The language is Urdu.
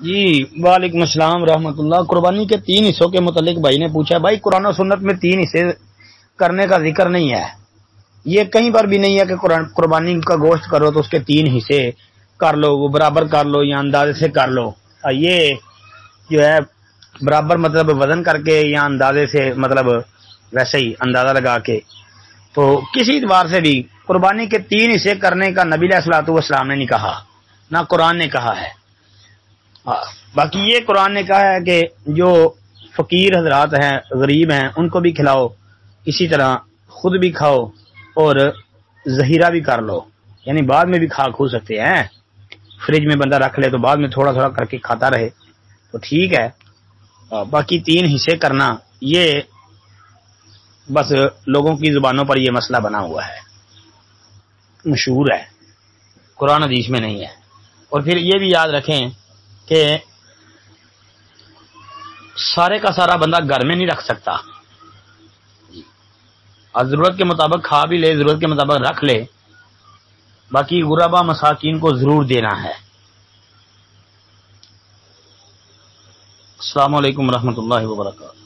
جی وعلیکم السلام رحمۃ اللہ۔ قربانی کے 3 حصوں کے متعلق بھائی نے پوچھا بھائی قرآن و سنت میں 3 حصے کرنے کا ذکر نہیں ہے، یہ کہیں پر بھی نہیں ہے کہ قربانی کا گوشت کرو تو اس کے 3 حصے کر لو، وہ برابر کر لو یا اندازے سے کر لو۔ یہ جو ہے برابر مطلب وزن کر کے یا اندازے سے مطلب ویسے ہی اندازہ لگا کے، تو کسی اعتبار سے بھی قربانی کے 3 حصے کرنے کا نبی علیہ الصلوۃ والسلام نے نہیں کہا، نہ قرآن نے کہا ہے۔ باقی یہ قرآن نے کہا ہے کہ جو فقیر حضرات ہیں، غریب ہیں، ان کو بھی کھلاؤ، اسی طرح خود بھی کھاؤ اور ذخیرہ بھی کر لو، یعنی بعد میں بھی کھو سکتے ہیں، فریج میں بندہ رکھ لے تو بعد میں تھوڑا تھوڑا کر کے کھاتا رہے تو ٹھیک ہے۔ باقی 3 حصے کرنا یہ بس لوگوں کی زبانوں پر یہ مسئلہ بنا ہوا ہے، مشہور ہے، قرآن حدیث میں نہیں ہے۔ اور پھر یہ بھی یاد رکھیں کہ سارے کا سارا بندہ گھر میں نہیں رکھ سکتا، ضرورت کے مطابق کھا بھی لے، ضرورت کے مطابق رکھ لے، باقی غربا مساکین کو ضرور دینا ہے۔ السلام علیکم ورحمۃ اللہ وبرکاتہ۔